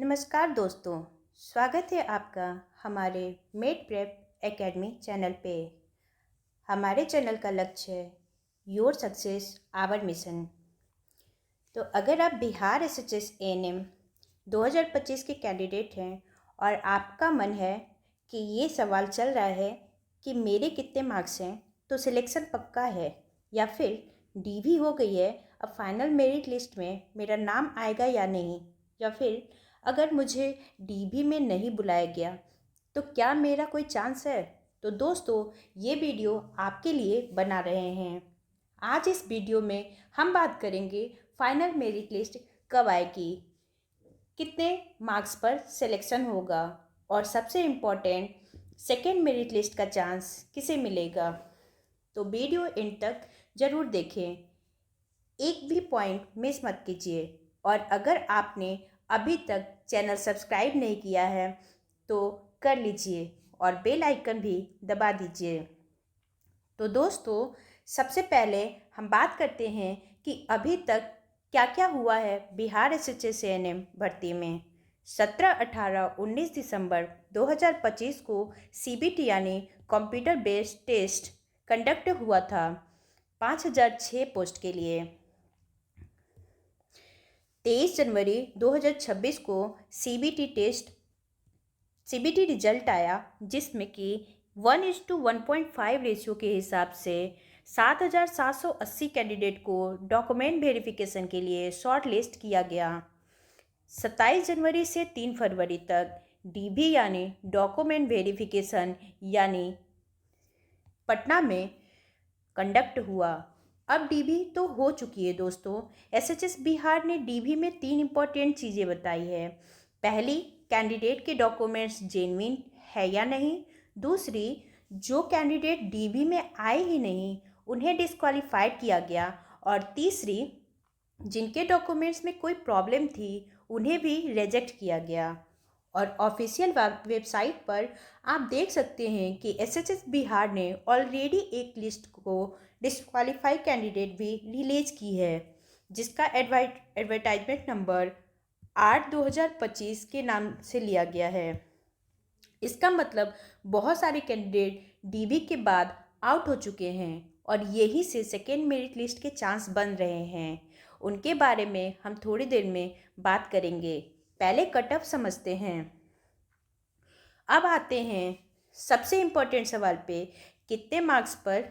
नमस्कार दोस्तों, स्वागत है आपका हमारे मेड प्रेप एकेडमी चैनल पे। हमारे चैनल का लक्ष्य है योर सक्सेस आवर मिशन। तो अगर आप बिहार एसएचएस एएनएम 2025 के कैंडिडेट हैं और आपका मन है कि ये सवाल चल रहा है कि मेरे कितने मार्क्स हैं, तो सिलेक्शन पक्का है या फिर डीवी हो गई है, अब फाइनल मेरिट लिस्ट में मेरा नाम आएगा या नहीं, या फिर अगर मुझे डीबी में नहीं बुलाया गया तो क्या मेरा कोई चांस है, तो दोस्तों ये वीडियो आपके लिए बना रहे हैं। आज इस वीडियो में हम बात करेंगे फाइनल मेरिट लिस्ट कब आएगी, कितने मार्क्स पर सिलेक्शन होगा और सबसे इम्पोर्टेंट सेकेंड मेरिट लिस्ट का चांस किसे मिलेगा। तो वीडियो एंड तक ज़रूर देखें, एक भी पॉइंट मिस मत कीजिए। और अगर आपने अभी तक चैनल सब्सक्राइब नहीं किया है तो कर लीजिए और बेल आइकन भी दबा दीजिए। तो दोस्तों सबसे पहले हम बात करते हैं कि अभी तक क्या क्या हुआ है बिहार एसएचएस एएनएम भर्ती में। 17, 18, 19 दिसंबर 2025 को सीबीटी यानी कंप्यूटर बेस्ड टेस्ट कंडक्ट हुआ था 5006 पोस्ट के लिए। 23 जनवरी 2026 को सीबीटी रिजल्ट आया, जिसमें कि 1:1.5 रेशियो के हिसाब से 7,780 कैंडिडेट को डॉक्यूमेंट वेरिफिकेशन के लिए शॉर्ट लिस्ट किया गया। 27 जनवरी से 3 फरवरी तक डीबी यानी डॉक्यूमेंट वेरिफिकेशन यानी पटना में कंडक्ट हुआ। अब डीबी तो हो चुकी है दोस्तों। एसएचएस बिहार ने डीबी में 3 इम्पॉर्टेंट चीज़ें बताई है। पहली, कैंडिडेट के डॉक्यूमेंट्स जेन्युइन है या नहीं। दूसरी, जो कैंडिडेट डीबी में आए ही नहीं उन्हें डिस्क्वालीफाइड किया गया। और तीसरी, जिनके डॉक्यूमेंट्स में कोई प्रॉब्लम थी उन्हें भी रिजेक्ट किया गया। और ऑफिशियल वेबसाइट पर आप देख सकते हैं कि एसएचएस बिहार ने ऑलरेडी एक लिस्ट को डिस्क्वालीफाई कैंडिडेट भी रिलीज की है, जिसका एडवर्टाइजमेंट नंबर 8/2025 के नाम से लिया गया है। इसका मतलब बहुत सारे कैंडिडेट डीबी के बाद आउट हो चुके हैं और यही से सेकेंड मेरिट लिस्ट के चांस बन रहे हैं। उनके बारे में हम थोड़ी देर में बात करेंगे। पहले कट ऑफ समझते हैं। अब आते हैं सबसे इम्पोर्टेंट सवाल पे, कितने मार्क्स पर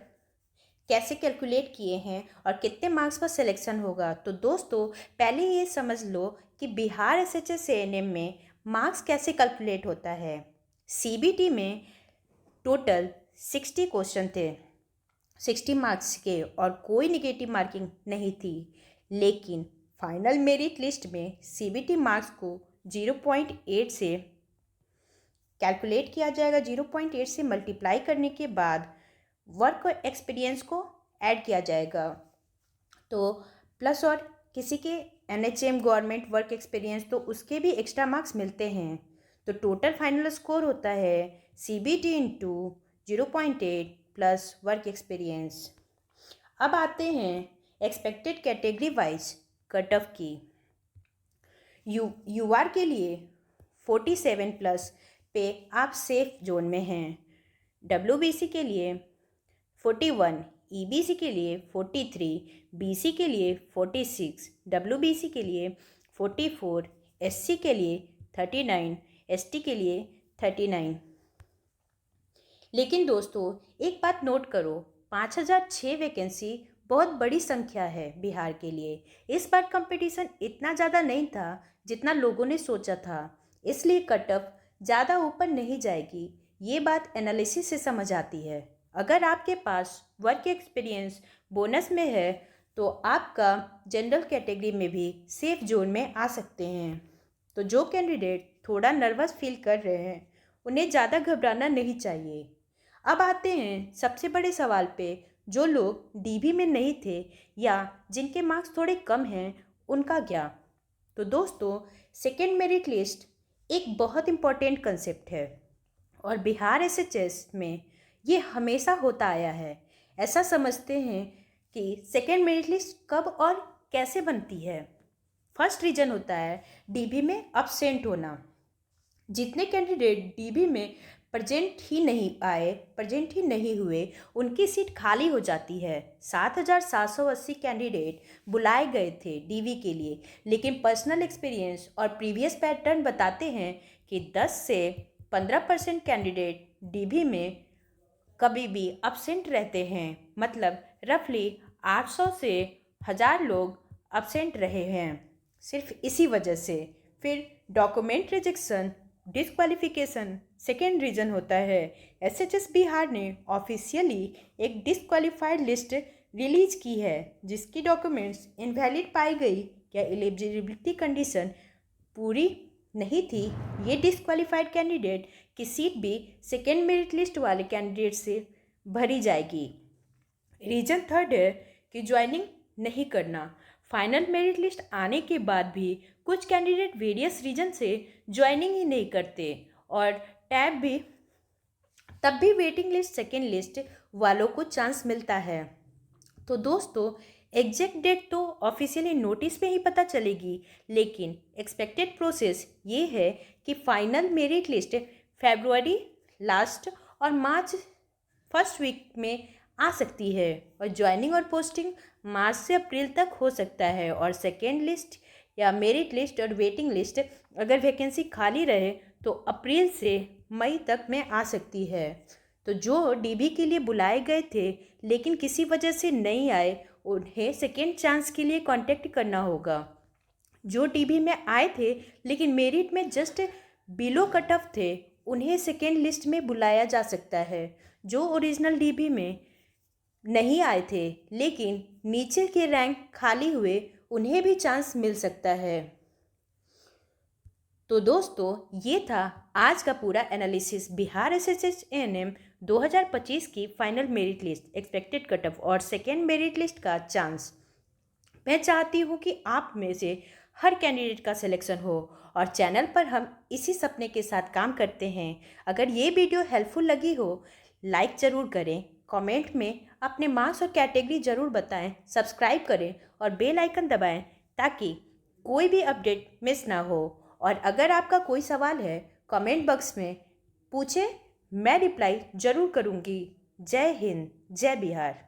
कैसे कैलकुलेट किए हैं और कितने मार्क्स पर सिलेक्शन होगा। तो दोस्तों पहले ये समझ लो कि बिहार एसएचएस एएनएम में मार्क्स कैसे कैलकुलेट होता है। सीबीटी में टोटल 60 क्वेश्चन थे 60 मार्क्स के और कोई निगेटिव मार्किंग नहीं थी। लेकिन फाइनल मेरिट लिस्ट में सीबीटी मार्क्स को 0.8 से कैलकुलेट किया जाएगा। 0.8 से मल्टीप्लाई करने के बाद वर्क एक्सपीरियंस को ऐड किया जाएगा। तो प्लस और किसी के एनएचएम गवर्नमेंट वर्क एक्सपीरियंस तो उसके भी एक्स्ट्रा मार्क्स मिलते हैं। तो टोटल फाइनल स्कोर होता है CBT into 0.8 plus work experience. अब आते हैं expected category wise cut off की। यूआर के लिए 47 प्लस पे आप सेफ जोन में हैं। डब्ल्यूबीसी के लिए 41, ईबीसी के लिए 43, बीसी के लिए 46, डब्ल्यूबीसी के लिए 44, एससी के लिए 39, एसटी के लिए 39। लेकिन दोस्तों एक बात नोट करो, 5006 वैकेंसी बहुत बड़ी संख्या है बिहार के लिए। इस बार कंपटीशन इतना ज़्यादा नहीं था जितना लोगों ने सोचा था, इसलिए कट ऑफ ज़्यादा ऊपर नहीं जाएगी। ये बात एनालिसिस से समझ आती है। अगर आपके पास वर्क एक्सपीरियंस बोनस में है तो आपका जनरल कैटेगरी में भी सेफ जोन में आ सकते हैं। तो जो कैंडिडेट थोड़ा नर्वस फील कर रहे हैं उन्हें ज़्यादा घबराना नहीं चाहिए। अब आते हैं सबसे बड़े सवाल पे, जो लोग डीबी में नहीं थे या जिनके मार्क्स थोड़े कम हैं उनका क्या। तो दोस्तों सेकेंड मेरिट लिस्ट एक बहुत इम्पॉर्टेंट कंसेप्ट है और बिहार एसएचएस में ये हमेशा होता आया है। ऐसा समझते हैं कि सेकेंड मेरिट लिस्ट कब और कैसे बनती है। फर्स्ट रीज़न होता है डीबी में अब्सेंट होना। जितने कैंडिडेट डीबी में प्रेजेंट ही नहीं हुए, उनकी सीट खाली हो जाती है। 7,780 कैंडिडेट बुलाए गए थे डीवी के लिए, लेकिन पर्सनल एक्सपीरियंस और प्रीवियस पैटर्न बताते हैं कि 10 से 15% कैंडिडेट डीवी में कभी भी अब्सेंट रहते हैं। मतलब रफली 800 से 1000 लोग अब्सेंट रहे हैं सिर्फ इसी वजह से। फिर document rejection, disqualification second reason होता है। एसएचएस बिहार ने ऑफिशियली एक डिस्क्वालिफाइड लिस्ट रिलीज की है, जिसकी डॉक्यूमेंट्स इनवैलिड पाई गई या एलिजिबिलिटी कंडीशन पूरी नहीं थी। ये डिस्क्वालिफाइड कैंडिडेट की सीट भी सेकेंड मेरिट लिस्ट वाले कैंडिडेट से भरी जाएगी। रीज़न थर्ड है कि ज्वाइनिंग नहीं करना। फाइनल मेरिट लिस्ट आने के बाद भी कुछ कैंडिडेट वेरियस रीजन से ज्वाइनिंग ही नहीं करते और तब भी वेटिंग लिस्ट सेकेंड लिस्ट वालों को चांस मिलता है। तो दोस्तों, एग्जैक्ट डेट तो ऑफिशियली नोटिस में ही पता चलेगी, लेकिन एक्सपेक्टेड प्रोसेस ये है कि फाइनल मेरिट लिस्ट फरवरी लास्ट और मार्च फर्स्ट वीक में आ सकती है और ज्वाइनिंग और पोस्टिंग मार्च से अप्रैल तक हो सकता है। और सेकेंड लिस्ट या मेरिट लिस्ट और वेटिंग लिस्ट अगर वैकेंसी खाली रहे तो अप्रैल से मई तक में आ सकती है। तो जो डीबी के लिए बुलाए गए थे लेकिन किसी वजह से नहीं आए, उन्हें सेकेंड चांस के लिए कांटेक्ट करना होगा। जो डीबी में आए थे लेकिन मेरिट में जस्ट बिलो कट ऑफ थे, उन्हें सेकेंड लिस्ट में बुलाया जा सकता है। जो ओरिजिनल डीबी में नहीं आए थे लेकिन नीचे के रैंक खाली हुए, उन्हें भी चांस मिल सकता है। तो दोस्तों, ये था आज का पूरा एनालिसिस बिहार एसएसएस एएनएम 2025 की final merit list, expected cut off और सेकेंड मेरिट लिस्ट का चांस। मैं चाहती हूँ कि आप में से हर कैंडिडेट का सिलेक्शन हो और चैनल पर हम इसी सपने के साथ काम करते हैं। अगर ये वीडियो हेल्पफुल लगी हो, लाइक ज़रूर करें, कमेंट में अपने मार्क्स और कैटेगरी ज़रूर बताएं, सब्सक्राइब करें और बेल आइकन दबाएं ताकि कोई भी अपडेट मिस ना हो। और अगर आपका कोई सवाल है कमेंट बॉक्स में पूछें, मैं रिप्लाई ज़रूर करूँगी। जय हिंद, जय बिहार।